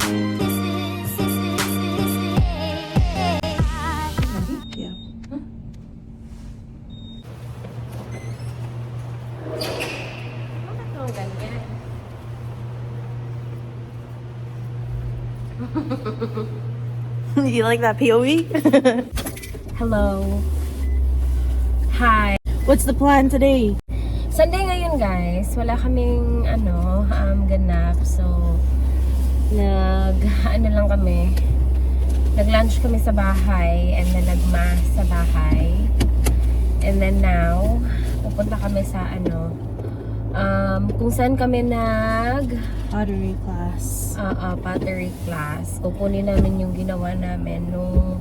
Yeah. Bakit mo ganyan? You like that POV? Hello. Hi. What's the plan today? Sunday ngayon guys. Wala kaming ganap. So, lang kami. Nag-lunch kami sa bahay and then nag-mass sa bahay. And then now, pupunta kami sa kung saan kami Pottery class. pottery class. Kukunin namin yung ginawa namin nung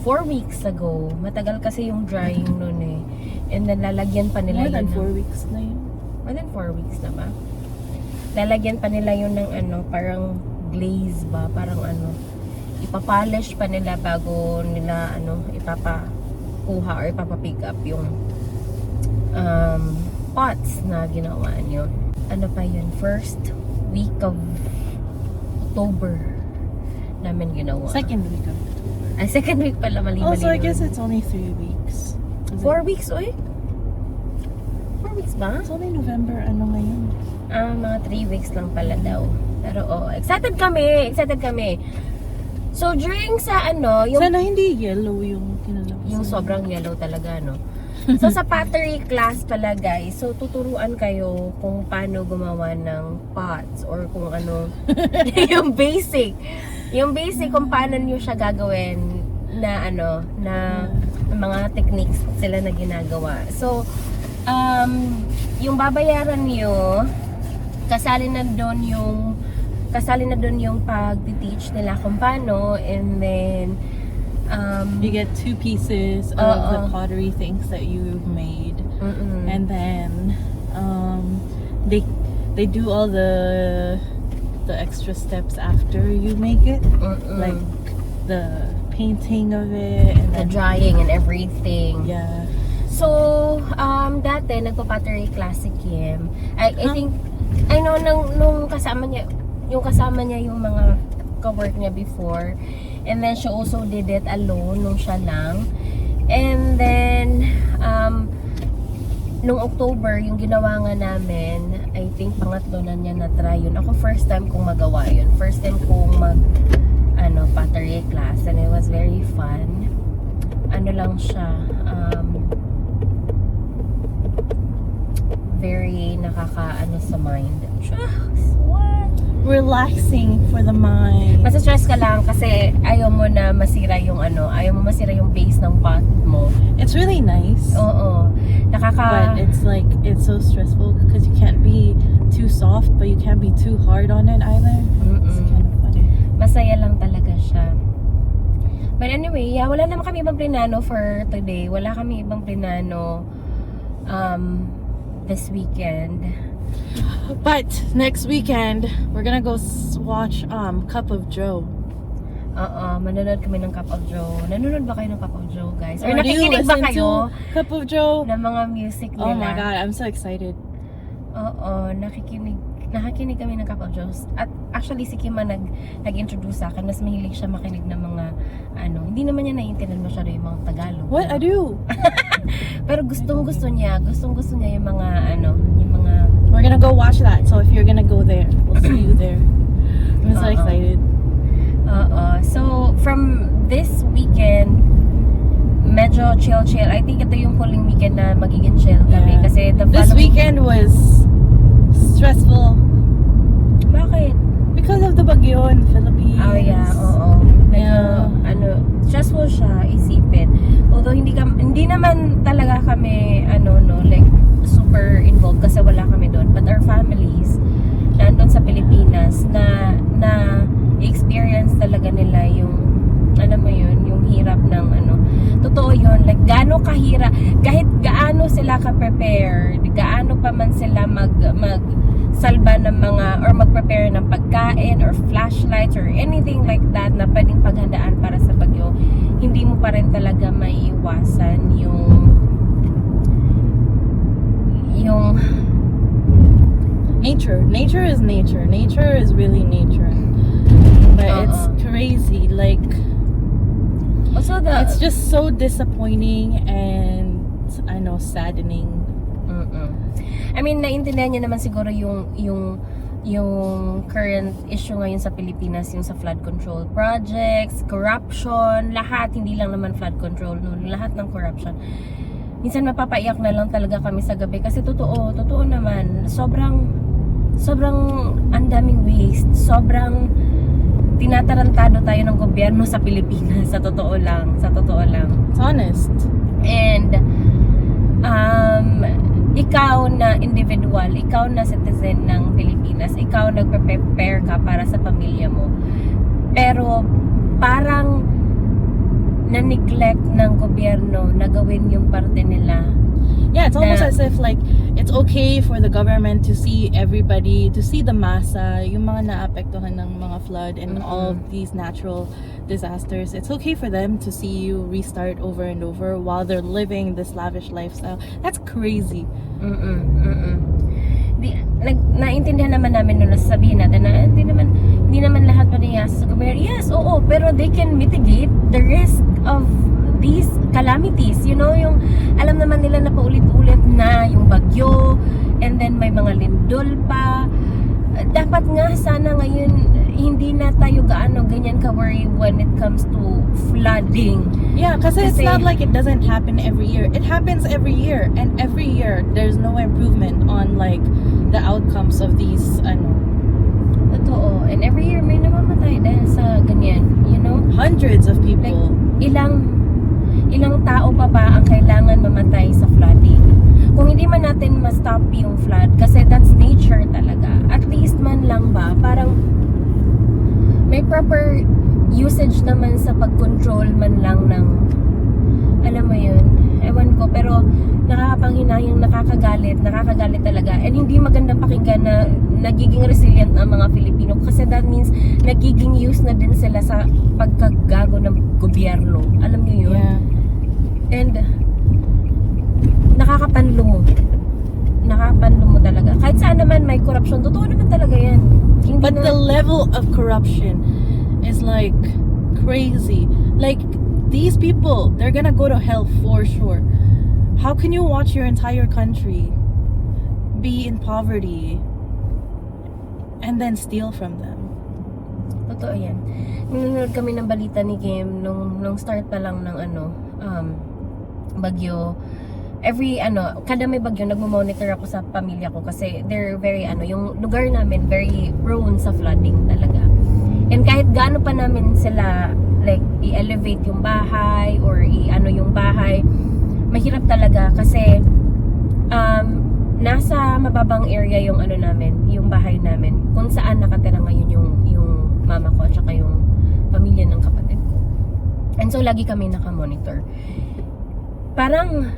4 weeks ago. Matagal kasi yung drying nun eh. And then lalagyan pa nila More than yun 4 weeks na yun. More than 4 weeks na ba? Lalagyan pa nila yun ng parang glaze ba? Parang ipapolish pa nila bago nila ipapakuha or ipapapick up yung pots na ginawa niyo. Ano pa yun? First week of October namin ginawa. Second week of October. Ay, second week pala, mali-mali. Also, I naman. guess it's only 3 weeks. 4 weeks, oy? 4 weeks ba? It's only November, ngayon? Mga 3 weeks lang pala daw. Pero excited kami. So during sa yung Sana hindi yellow yung kinalabas. yung sobrang yellow talaga, no? So sa pottery class pala guys, so tuturuan kayo kung paano gumawa ng pots or kung yung basic kung paano niyo siya gagawin na na mga techniques sila na ginagawa. So yung babayaran niyo, kasali na doon yung pag-teach nila kung paano, and then You get 2 pieces of the pottery things that you've made, and then they do all the extra steps after you make it, like the painting of it and the then drying and everything. yeah. So dati nagpa-pottery class si Kim. I think I know nung kasama niya yung mga ka-work niya before. And then she also did it alone nung siya lang. And then nung October yung ginawa nga namin, I think pangatlo na niya na-try yun. Ako first time kong magawa yun. First time kong pottery class, and it was very fun. Lang siya, very sa mind. What? Relaxing for the mind. Masa-stress ka lang kasi ayaw mo na masira yung base ng pot mo. It's really nice. Oo. But it's so stressful because you can't be too soft, but you can't be too hard on it either. It's kind of funny. Masaya lang talaga siya. But anyway, wala naman kami ibang plinano for today. Wala kami ibang plinano this weekend. But next weekend, we're gonna go watch Cup of Joe. Manonood kami ng Cup of Joe. Nanonood ba kayo ng Cup of Joe, guys? Or Do you nakikinig ba listen kayo to Cup of Joe? ng mga music nila? Oh my god, I'm so excited. Nakikinig kami ng Cup of Joe. At actually si Kim nag-introduce sa akin. Mas mahilig siya makinig ng mga hindi naman niya naiintindihan masyado yung mga Tagalog. What? I do. Pero gustong-gusto niya yung mga We're gonna go watch that. So if you're gonna go there, we'll see you there. I'm so excited. So from this weekend, medyo chill. I think ito yung huling weekend na magiging chill kami. Yeah. Kasi This weekend was stressful Bakit? because of the bagyo in the Philippines. Oh yeah, oo. Medyo, stressful siya isipin. Although hindi naman talaga kami like super involved kasi wala kami doon, but our families nandun sa Pilipinas na experience talaga nila yung yung hirap ng totoo yun, like gaano kahirap, kahit gaano sila ka-prepare, gaano pa man sila salba ng mga or mag-prepare ng pagkain or flashlights or anything like that na pwedeng paghandaan para sa bagyo, hindi mo pa rin talaga maiiwasan yung nature is really nature. just so disappointing and I know saddening. I mean, naintindihan niya naman siguro yung current issue ngayon sa Pilipinas, yung sa flood control projects, corruption, lahat, hindi lang naman flood control, no, lahat ng corruption. Minsan mapapaiyak na lang talaga kami sa gabi kasi totoo naman, sobrang ang daming waste, sobrang tinatarantado tayo ng gobyerno sa Pilipinas, sa totoo lang. It's honest. And ikaw na individual, ikaw na citizen ng Pilipinas, ikaw nagpe-prepare ka para sa pamilya mo. Pero parang na-neglect ng gobyerno na gawin yung parte nila. Yeah, it's almost as if like it's okay for the government to see everybody, to see the masa, yung mga naapektuhan ng mga flood and all of these natural disasters. It's okay for them to see you restart over and over while they're living this lavish lifestyle. That's crazy. Naintindihan naman namin nung nasasabihin natin na hindi naman lahat maniyas sa gobyerno. Yes, oo, pero they can mitigate the risk of these calamities, you know, yung alam naman nila na paulit-ulit na yung bagyo and then may mga lindol pa. Dapat nga sana ngayon hindi na tayo gaano ganyan ka-worry when it comes to flooding. Yeah, kasi it's not like it doesn't happen every year. It happens every year, and every year there's no improvement on like the outcomes of these Totoo. And every year may namamatay dahil sa ganyan, you know? hundreds of people. Like, ilang tao pa ba ang kailangan mamatay sa flooding? Kung hindi man natin ma-stop yung flood, kasi that's nature talaga, at least man lang ba, parang may proper usage naman sa pag-control man lang ng, alam mo yun, ewan ko, pero nakakapanghinayang, nakakagalit talaga, and hindi magandang pakinggan na nagiging resilient ang mga Filipino, kasi that means nagiging use na din sila sa pagkagago ng gobyerno, alam niyo yun? Yeah. And nakakapanlo mo talaga. Kahit saan naman may corruption, totoo naman talaga yan. But the level of corruption is like crazy. Like these people, they're gonna go to hell for sure. How can you watch your entire country be in poverty and then steal from them? Totoo yan. Nanonood kami ng balita ni Kim nung start pa lang ng bagyo. Kada may bagyo, nagmo-monitor ako sa pamilya ko kasi they're very, yung lugar namin, very prone sa flooding talaga. And kahit gaano pa namin sila, like, i-elevate yung bahay or yung bahay, mahirap talaga kasi nasa mababang area yung namin, yung bahay namin, kung saan nakatira ngayon yung mama ko at saka yung pamilya ng kapatid ko. And so, lagi kami nakamonitor. Parang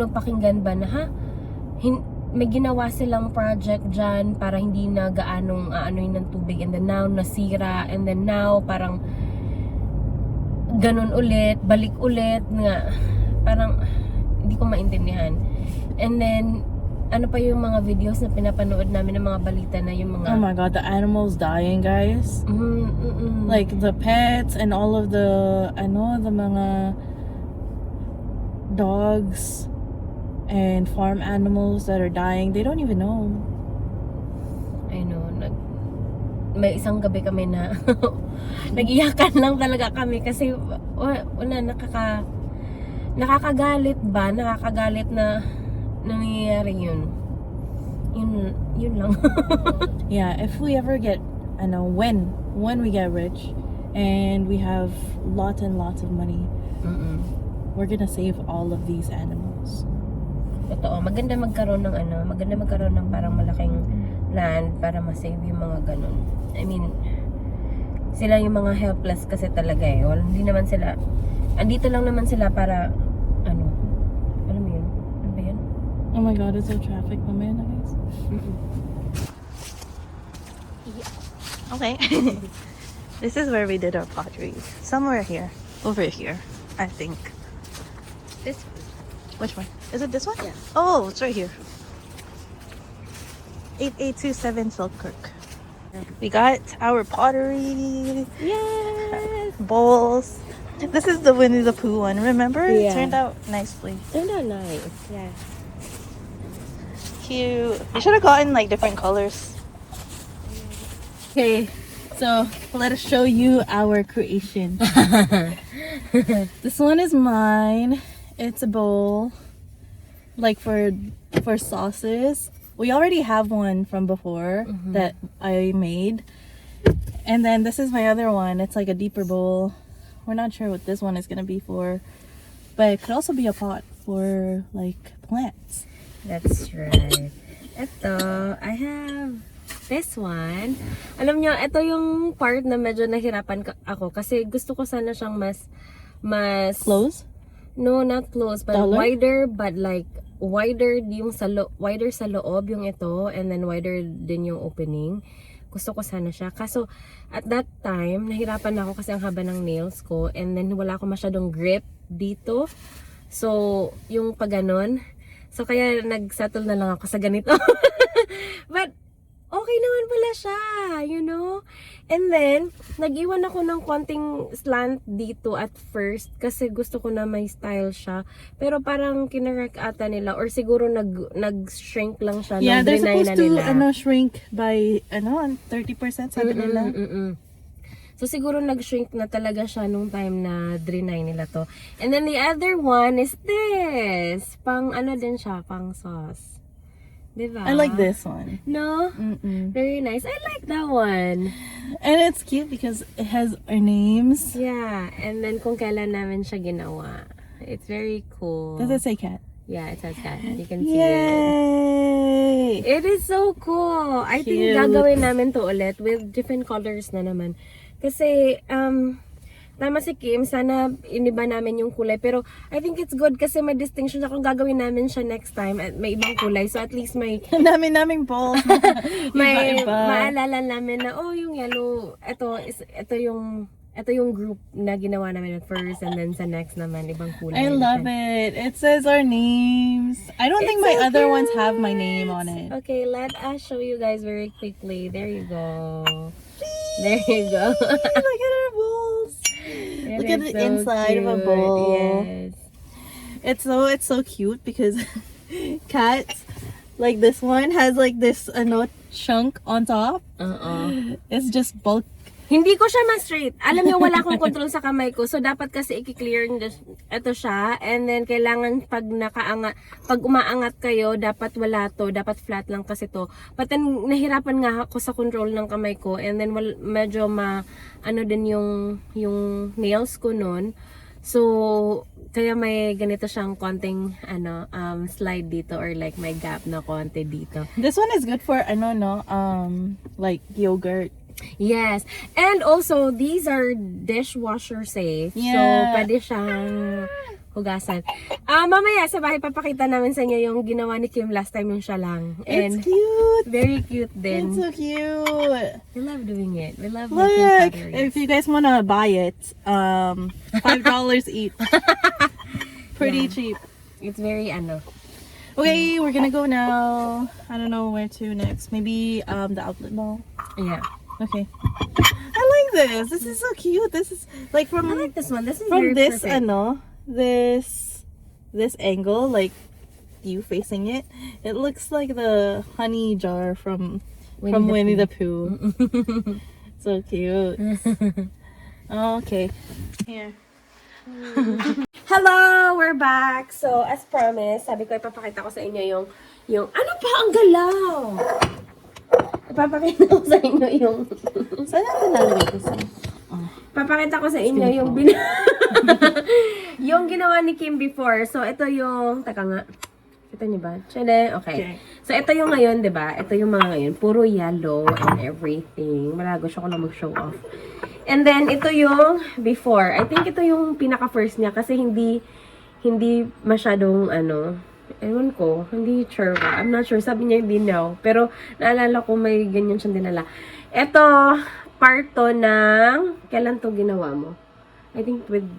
pakinggan ba na may ginawa silang project dyan para hindi na gaanong aanoy ng tubig, and then now nasira, and then now parang ganun ulit, balik ulit nga, parang hindi ko maintindihan. And then ano pa yung mga videos na pinapanood namin ng mga balita na yung mga, oh my god, the animals dying, guys. Like the pets and all of the the mga dogs and farm animals that are dying, they don't even know. I know, may isang gabi kami na nag-iyakan lang talaga kami kasi nakakagalit na nangyayari yun lang. Yeah, if we ever get, when we get rich and we have lots and lots of money, we're gonna save all of these animals. Totoo, maganda magkaroon ng parang malaking land para ma-save yung mga ganun. I mean, sila yung mga helpless kasi talaga hindi naman sila, andito lang naman sila para alam mo yun? Ano ba yun? Oh my god, it's a traffic moment, guys. Okay. This is where we did our pottery. Somewhere here. Over here, I think. This Which one? Is it this one? Yeah. Oh, it's right here. 8827 Selkirk. We got our pottery. Yay! bowls. This is the Winnie the Pooh one. Remember? It Yeah. turned out nicely. They're not nice. Yeah. Cute. You should have gotten like different colors. Okay, so let us show you our creation. This one is mine. It's a bowl, like for sauces. We already have one from before that I made, and then this is my other one. It's like a deeper bowl. We're not sure what this one is gonna be for, but it could also be a pot for like plants. That's right. Ito, I have this one. Alam nyo, ito yung part na medyo nahirapan ako kasi gusto ko sana siyang mas Close? No, not close, but Taller? wider, but like wider yung wider sa loob yung ito, and then wider din yung opening. Gusto ko sana siya. Kaso at that time, nahirapan ako kasi ang haba ng nails ko, and then wala ako masyadong grip dito. So, yung pag ganon. So, kaya nag-settle na lang ako sa ganito. But, okay naman pala siya, you know? And then, nag-iwan ako ng konting slant dito at first kasi gusto ko na may style siya. Pero parang kinarek ata nila or siguro nag-shrink lang siya. Yeah, they're drenay supposed to shrink by 30% sabi nila. So siguro nag-shrink na talaga siya nung time na drenay nila to. And then the other one is this. Pang din siya, pang sauce. Diba? I like this one. No? Very nice. I like that one. And it's cute because it has our names. Yeah. And then kung kailan namin siya ginawa. It's very cool. Does it say cat? Yeah, it says cat. You can see it. Yay! It is so cool. I think Cute. gagawin namin to ulit with different colors na naman. Kasi, tama si Kim, sana iniba namin yung kulay. Pero, I think it's good kasi may distinction siya kung gagawin namin siya next time at may ibang kulay. So, at least may Ang dami-naming balls. may Iba-iba. maalala namin na, oh, yung yellow, ito yung group na ginawa namin at first, and then sa next naman, ibang kulay. I love it. It says our names. I don't think my so other ones cute. have my name on it. Okay, let us show you guys very quickly. There you go. There you go. Look at our bowls. It Look at is the so inside of a cute. bowl. Yes. It's so cute because cats like this one has like this chunk on top. It's just bulk. Hindi ko siya ma-straight. Alam niyo, wala akong control sa kamay ko. So, dapat kasi i-clear ito siya. And then, kailangan pag umaangat kayo, dapat wala to. Dapat flat lang kasi to. But then, nahirapan nga ako sa control ng kamay ko. And then, medyo din yung nails ko nun. So, kaya may ganito siyang konting slide dito or like may gap na konti dito. This one is good for like yogurt. Yes. And also, these are dishwasher safe. Yeah. So, pwede siyang hugasan. Mamaya sa bahay, papakita namin sa inyo yung ginawa ni Kim last time yung siya lang. And It's cute. very cute din. It's so cute. We love doing it. We love Look, making pottery. if you guys wanna buy it, $5 each. Pretty cheap. It's very Okay, we're gonna go now. I don't know where to next. Maybe the outlet mall. Yeah. Okay. I like this. This is so cute. This is like I like this one. This is from very this perfect. this angle, like you facing it. It looks like the honey jar from Winnie the Pooh. So cute. Okay. Here. Hello! We're back! So, as promised, sabi ko ipapakita ko sa inyo yung ano pa ang galaw? Ipapakita ko sa inyo yung Saan natin nalagay ko sa? papakita ko sa inyo yung yung ginawa ni Kim before. So, ito yung taka nga. Kita niyo ba? Tiyada? Okay. So, ito yung ngayon, 'di ba? Ito yung mga ngayon, puro yellow and everything. Malago siya ko lang mag-show off. And then, ito yung before. I think ito yung pinaka-first niya kasi hindi masyadong, ewan ko, hindi sure ba. I'm not sure. Sabi niya hindi now. Pero, naalala ko may ganyan siyang dinala. Ito, part to ng, kailan to ginawa mo? I think with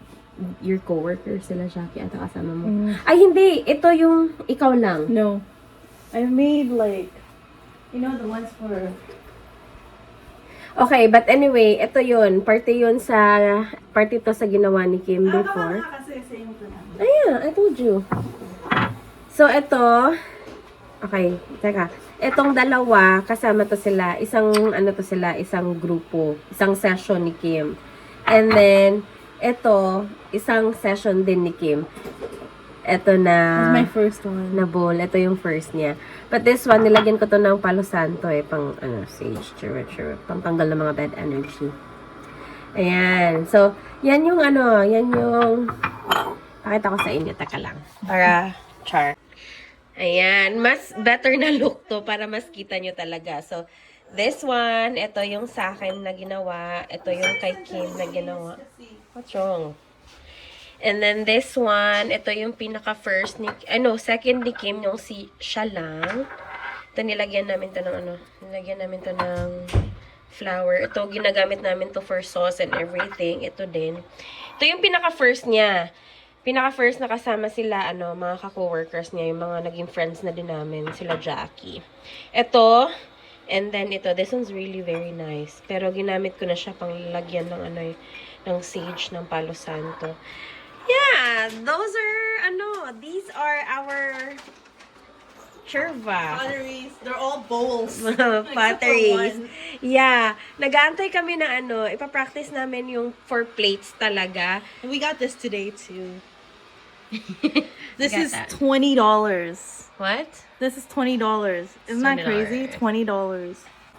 your coworker sila, Shaki, ata kasama mo. Ay, hindi. Ito yung ikaw lang. No. I made like, the ones for Okay, but anyway, ito yun. Party to sa ginawa ni Kim before. Kasi same to na. Ayan, I told you. So, ito, okay, teka. Itong dalawa, kasama to sila, isang grupo, isang session ni Kim. And then, ito, isang session din ni Kim. Ito na, That's my first one. na bowl. Ito yung first niya. But this one, nilagyan ko to ng Palo Santo pang, sage, pang tanggal ng mga bad energy. Ayan. So, yan yung pakita ko sa inyo, taka lang. Para, char. Ayan. Mas better na look to para mas kita nyo talaga. So, this one, ito yung sa akin na ginawa. Ito yung kay Kim na ginawa. What's wrong? And then this one, ito yung pinaka-first ni, second ni Kim, yung siya lang. Ito, nilagyan namin to ng flour. Ito, ginagamit namin to for sauce and everything. Ito din. Ito yung pinaka-first niya. Pinaka-first na kasama sila, mga ka-coworkers niya, yung mga naging friends na din namin, sila Jackie. Ito, and then ito, this one's really very nice. Pero ginamit ko na siya pang lagyan ng ng sage, ng Palo Santo. Yeah, these are our cherva. Potteries. They're all bowls. Potteries. Yeah. Nag-aantay kami na ipapractice namin yung 4 plates talaga. And we got this today too. This Got is that. $20. What? This is $20. Isn't that crazy? $20.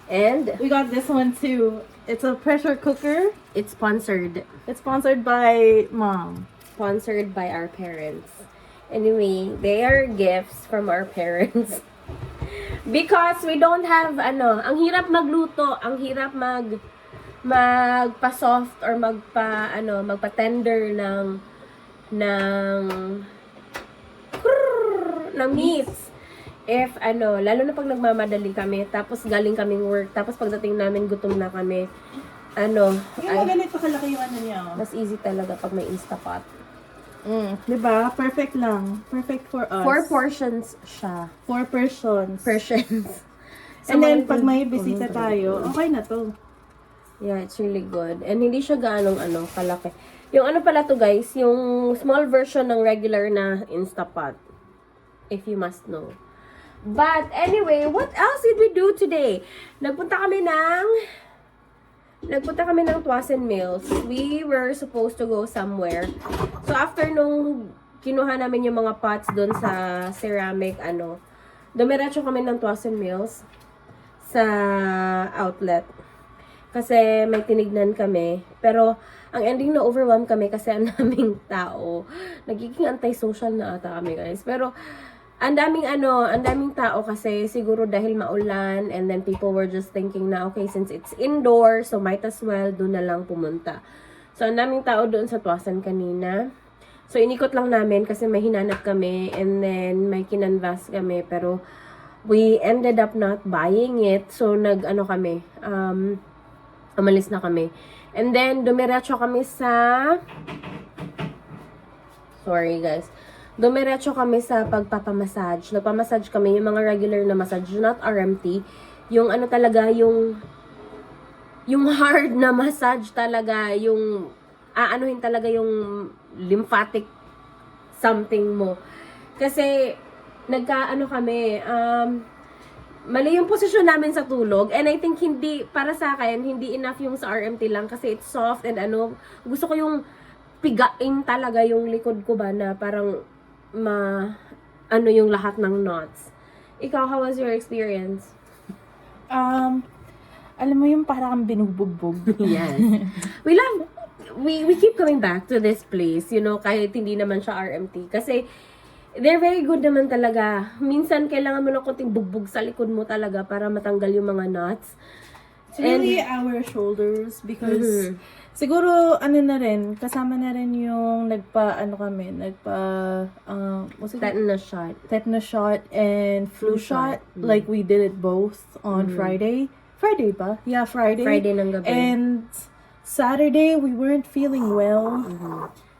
And We got this one too. It's a pressure cooker. it's sponsored. It's sponsored by Mom. Sponsored by our parents. Anyway, they are gifts from our parents. Because we don't have, ang hirap magluto, ang hirap magpa-soft or magpa-tender ng meats. If, lalo na pag nagmamadali kami, tapos galing kaming work, tapos pagdating namin, gutom na kami, Yung ganito kalaki yung niya. mas easy talaga pag may Instapot. Diba? Perfect lang. Perfect for us. 4 portions siya. 4 persons. Portions. And then, pag may bisita tayo, okay na to. Yeah, it's really good. And hindi siya gaanong kalaki. Yung pala to guys, yung small version ng regular na Instapot. If you must know. But anyway, what else did we do today? Nagpunta kami ng Tuasen Mills. We were supposed to go somewhere. So after nung kinuha namin yung mga pots doon sa ceramic, dumiretso kami ng Tuasen Mills sa outlet. Kasi may tinignan kami. Pero ang ending na overwhelmed kami kasi ang daming tao. Nagiging anti-social na ata kami guys. Pero ang daming tao kasi siguro dahil maulan and then people were just thinking na okay, since it's indoor, so might as well doon na lang pumunta. So ang daming tao doon sa Tuasan kanina. So inikot lang namin kasi may hinanap kami and then may kinanvas kami pero we ended up not buying it. So umalis na kami. And then dumiretso kami Dumiretso kami sa pagpapamassage. Nagpamassage kami, yung mga regular na massage, not RMT. Yung talaga, yung hard na massage talaga, yung aanuhin talaga yung lymphatic something mo. Kasi, kami, mali yung posisyon namin sa tulog. And I think para sa akin, hindi enough yung sa RMT lang kasi it's soft and gusto ko yung pigain talaga yung likod ko ba na parang yung lahat ng knots. Ikaw, how was your experience? Alam mo yung parang binubugbog. Yes. We keep coming back to this place, kahit hindi naman siya RMT. Kasi, they're very good naman talaga. Minsan, kailangan mo ng konting bugbog sa likod mo talaga para matanggal yung mga knots. It's really our shoulders because siguro kasama na rin yung tetanus shot and flu shot. Like we did it both on Friday. Friday ba? Yeah, Friday. Friday ng gabi. And Saturday we weren't feeling well.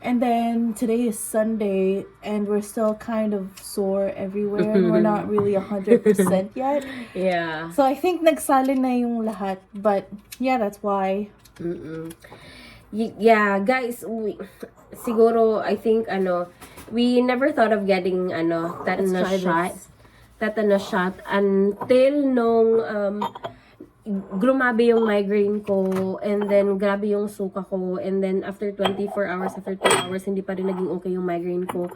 And then today is Sunday, and we're still kind of sore everywhere. And we're not really 100% yet. Yeah. So I think nagsalin na yung lahat. But yeah, that's why. Yeah, guys, siguro, I think, we never thought of getting, tetanus try shot. this. Tetanus shot until nung, grumabe yung migraine ko, and then grabe yung suka ko, and then after 24 hours, after 2 hours, hindi pa rin naging okay yung migraine ko.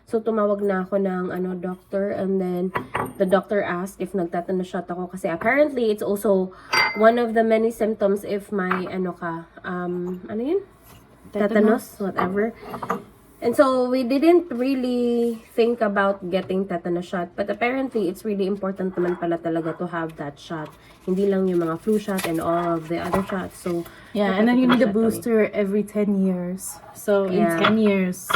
So, tumawag na ako ng doctor, and then the doctor asked if nagtatanus shot ako, kasi apparently, it's also one of the many symptoms if may, ano yun? Tetanus, whatever. And so, we didn't really think about getting tetanus shot, but apparently, it's really important naman pala talaga to have that shot. Hindi lang yung mga flu shot and all of the other shots. So, Yeah, and then you need a shot kami. booster every 10 years. So in Yeah. 10 years,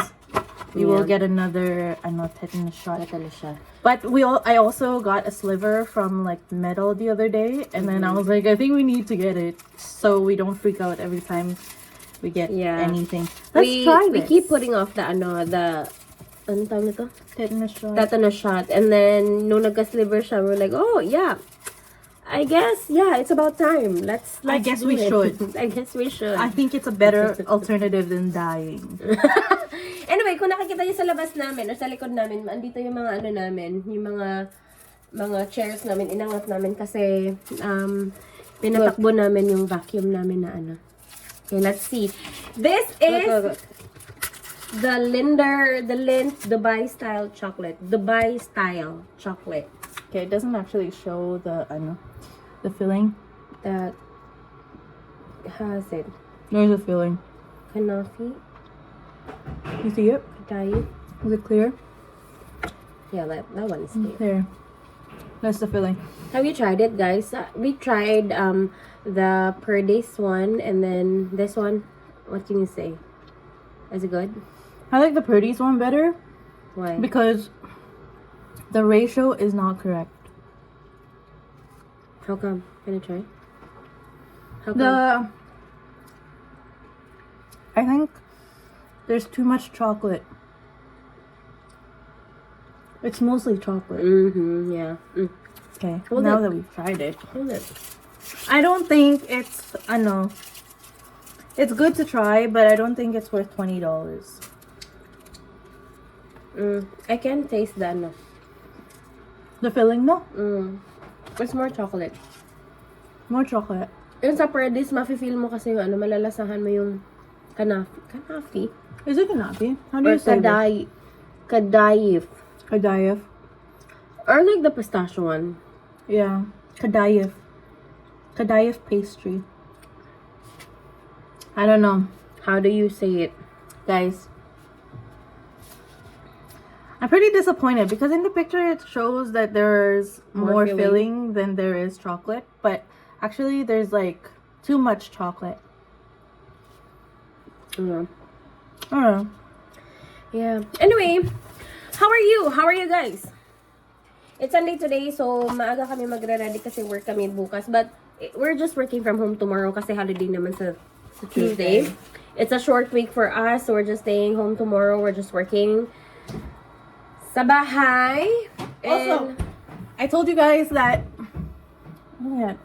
you will Yeah. get another tetanus shot. Tetanus shot. But I also got a sliver from like metal the other day, and then I was like, I think we need to get it so we don't freak out every time we get Yeah. anything. Let's we, try we this. keep putting off the anong tawag nito? tetanus shot. Tetanus shot. And then, nung nagka-sliver siya, we're like, oh, yeah. I guess, yeah, it's about time. Let's I guess do we it. should. I guess we should. I think it's a better alternative than dying. Anyway, kung nakikita niyo sa labas namin or sa likod namin, andito yung mga namin, yung mga chairs namin, inangat namin kasi pinatakbo namin yung vacuum namin na Okay, let's see. This is Look. the Lindt Dubai style chocolate. Dubai style chocolate. Okay, it doesn't actually show the filling. That has it. There's a filling. Kanafi, You see it? Kadayi. Is it clear? Yeah, that one is clear. There. That's the filling. Have you tried it, guys? We tried the Perdis one and then this one. What can you say? Is it good? I like the Purdy's one better Why? because the ratio is not correct. How come? Can I try? How come? I think there's too much chocolate. It's mostly chocolate. Yeah. Okay, Hold now it. that we've tried it. Hold it. I don't think it's, it's good to try, but I don't think it's worth $20. I can taste the The filling, no? It's more chocolate. More chocolate. Yung sa Perdis, mafe-feel mo kasi yung malalasahan mo yung kanafi. Is it kanafi? How do Or you say this? kadayif. Kadayev. Or like the pistachio one. Yeah, Kadayev. Kadayev pastry. I don't know, How do you say it? guys. I'm pretty disappointed because in the picture it shows that there's More more filling. filling than there is chocolate, but actually there's like too much chocolate. Yeah. I don't know. Yeah. Anyway, how are you? How are you guys? It's Sunday today, so maaga kami magre-ready kasi work kami bukas. But we're just working from home tomorrow kasi holiday naman sa Tuesday. It's a short week for us, so we're just staying home tomorrow. We're just working sa bahay. Also, I told you guys that, oh my god,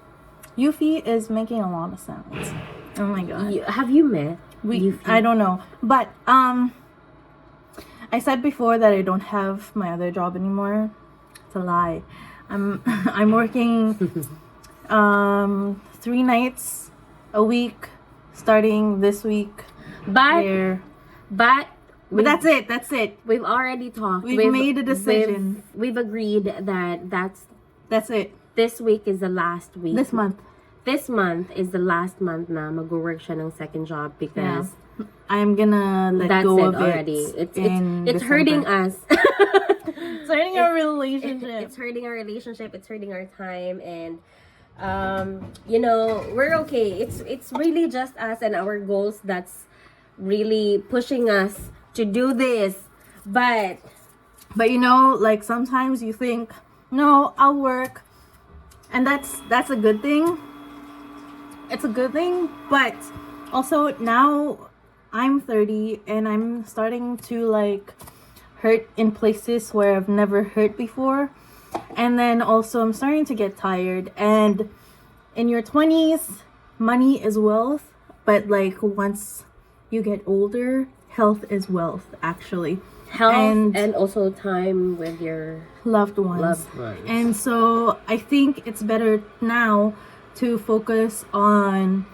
Yuffie is making a lot of sounds. Oh my god. Have you met? I don't know, but I said before that I don't have my other job anymore. It's a lie. I'm working 3 nights a week starting this week. But But that's it. That's it. we've already talked. We've made a decision. We've agreed that That's it. this week is the last week. This month. This month is the last month na mag-work siya ng second job because I'm gonna let that's go it of already. it. It's hurting us. It's hurting our relationship. It's hurting our relationship. It's hurting our time, and you know, we're okay. It's really just us and our goals that's really pushing us to do this. But you know, like sometimes you think, no, I'll work, and that's a good thing. It's a good thing, but also now I'm 30 and I'm starting to like hurt in places where I've never hurt before. And then also I'm starting to get tired. And in your 20s, money is wealth, but like once you get older, health is wealth actually. Health And- and also time with your Loved ones. loved ones. And so I think it's better now to focus on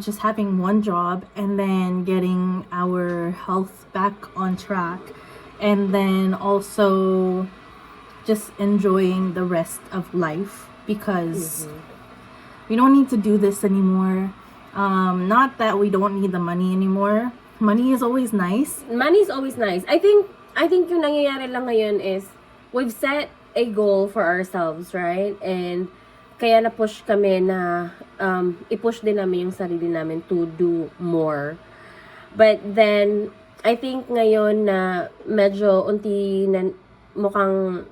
just having one job and then getting our health back on track. And then also just enjoying the rest of life because we don't need to do this anymore. Not that we don't need the money anymore. Money is always nice. Money is always nice. I think yung nangyayari lang ngayon is we've set a goal for ourselves, right? And kaya na-push kami na i-push din namin yung sarili namin to do more. But then, I think ngayon na medyo unti na mukhang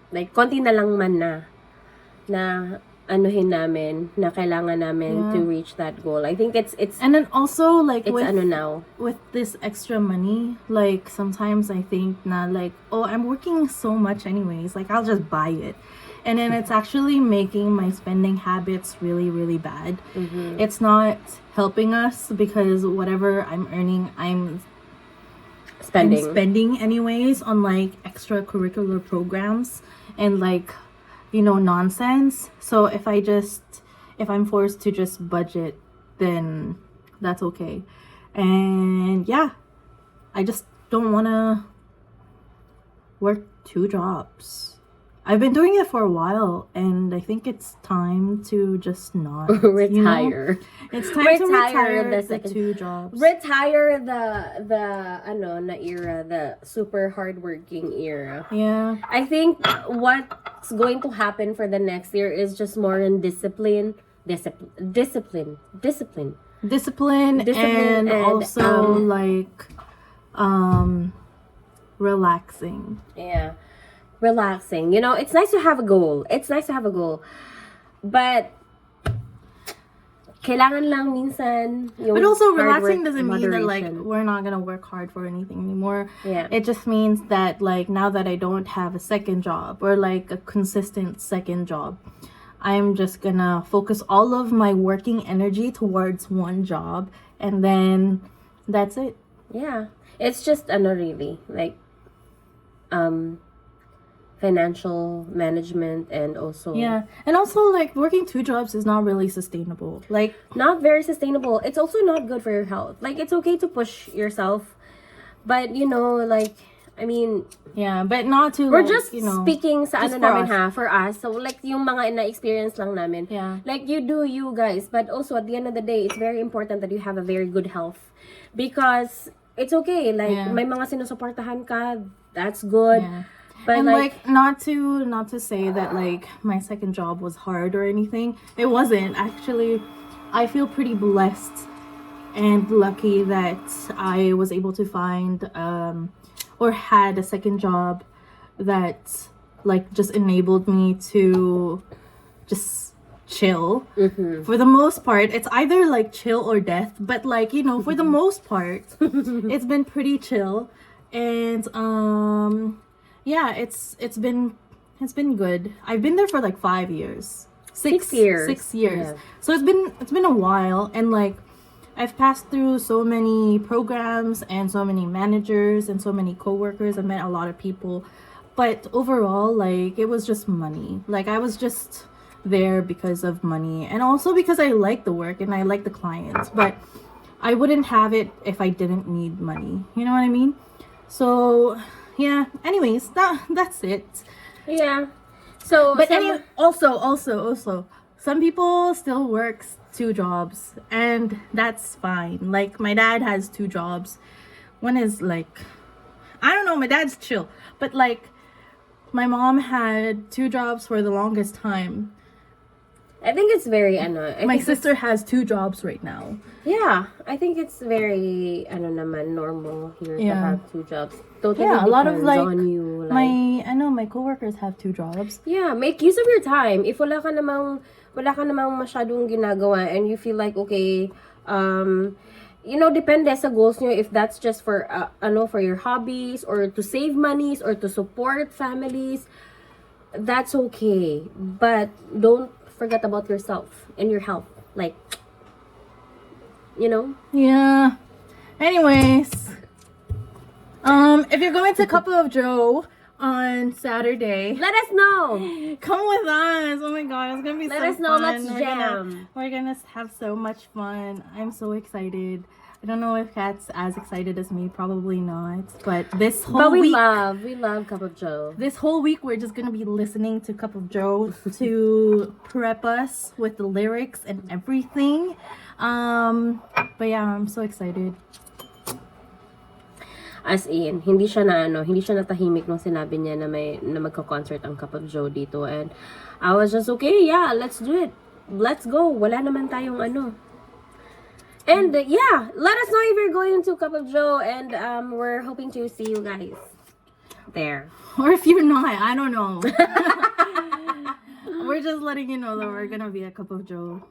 like konti na lang man na anuhin namin, na kailangan namin to reach that goal. I think it's And then also like it's with ano now. with this extra money, like sometimes I think na like, oh, I'm working so much anyways, like I'll just buy it. And then it's actually making my spending habits really, really bad. It's not helping us because whatever I'm earning, I'm spending anyways on like extracurricular programs and like, you know, nonsense. So if I'm forced to just budget, then that's okay. And yeah, I just don't want to work 2 jobs. I've been doing it for a while and I think it's time to just not Retire. It's time to Retire retire the the second- 2 jobs. Retire the ano na era, the super hardworking era. Yeah. I think what's going to happen for the next year is just more in discipline, Discipline Discipline and and, also like relaxing. yeah, relaxing. You know, it's nice to have a goal. But kailangan lang minsan yung But also hard relaxing work, doesn't mean that like moderation. we're not gonna work hard for anything anymore. Yeah. It just means that like now that I don't have a second job or like a consistent second job, I'm just gonna focus all of my working energy towards one job and then that's it. Yeah. It's just ano really, like financial management and also Yeah. And also like working 2 jobs is not really sustainable. Like not very sustainable. It's also not good for your health. Like it's okay to push yourself, but you know, like I mean, yeah, but not to we're like, just you know, speaking sa just ano for namin us. ha, for us. So like yung mga na-experience lang namin. Yeah. Like you do you guys, but also at the end of the day, it's very important that you have a very good health because it's okay. Like Yeah. may mga sinusuportahan ka, that's good. Yeah. But And like not to say that like my second job was hard or anything. It wasn't. Actually, I feel pretty blessed and lucky that I was able to find or had a second job that like just enabled me to just chill. For the most part, it's either like chill or death, but like, you know, for the most part, it's been pretty chill. And yeah, it's been good. I've been there for like 5 years. 6 years. 6 years. Yeah. So it's been a while, and like I've passed through so many programs and so many managers and so many coworkers. I met a lot of people, but overall, like it was just money. Like I was just there because of money, and also because I like the work and I like the clients. But I wouldn't have it if I didn't need money. You know what I mean? So yeah. Anyways, that's it. yeah. So But some- anyway, also, some people still works 2 jobs, and that's fine. Like my dad has 2 jobs. One is like, I don't know, my dad's chill, but like my mom had 2 jobs for the longest time. I think it's very ano. I My think sister has 2 jobs right now. Yeah, I think it's very ano naman normal here to Yeah. have 2 jobs. Totally Yeah, a lot of depends like on you. Like, I know my coworkers have 2 jobs. yeah, make use of your time. If wala ka namang masyadong ginagawa and you feel like okay, depende sa goals nyo, if that's just for, for your hobbies, or to save monies, or to support families, that's okay. But don't forget about yourself and your health. Like, Yeah. Anyways, if you're going to Cup of Joe on Saturday, let us know. come with us. Oh my god, it's gonna be Let so us know. fun. Let's jam. We're gonna have so much fun. I'm so excited. I don't know if Kat's as excited as me. Probably not. But this whole But we week, love Cup of Joe. this whole week, we're just gonna be listening to Cup of Joe to prep us with the lyrics and everything. But yeah, I'm so excited. As in, hindi siya natahimik nung sinabi niya na magko-concert ang Cup of Joe dito, and I was just okay, yeah, let's do it. Let's go. Wala naman tayong And yeah, let us know if you're going to Cup of Joe, and we're hoping to see you guys there. Or if you're not, I don't know. We're just letting you know that we're gonna be at Cup of Joe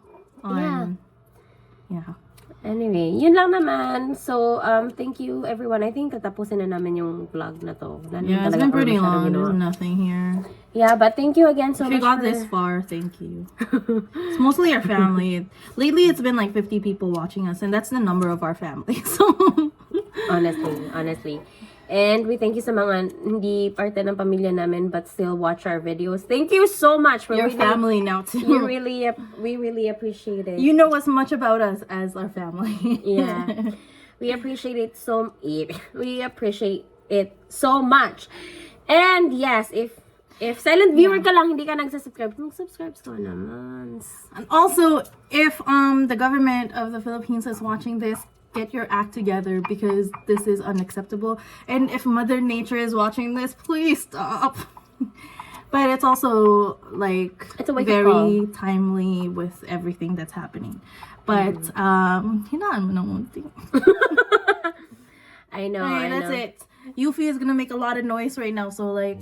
on yeah. Anyway, yun lang naman. So, thank you everyone. I think tatapusin na namin yung vlog na to. Yeah, it's been pretty long. There's nothing here. Yeah, but thank you again so If much you got this far, thank you. It's mostly our family. Lately, it's been like 50 people watching us, and that's the number of our family. So, honestly. And we thank you sa mga hindi parte ng pamilya namin but still watch our videos. Thank you so much. your family now too. We really appreciate it. You know as much about us as our family. Yeah. We appreciate it so much. And yes, if silent viewer ka lang, hindi ka nagsasubscribe, mag-subscribe ka naman. And also, if the government of the Philippines is watching this, get your act together, because this is unacceptable. And if Mother Nature is watching this, please stop. But it's also like It's a wake-up very timely with everything that's happening. But hinaan mo ng unti. I know. Alright, that's it. Yuffie is gonna make a lot of noise right now, so like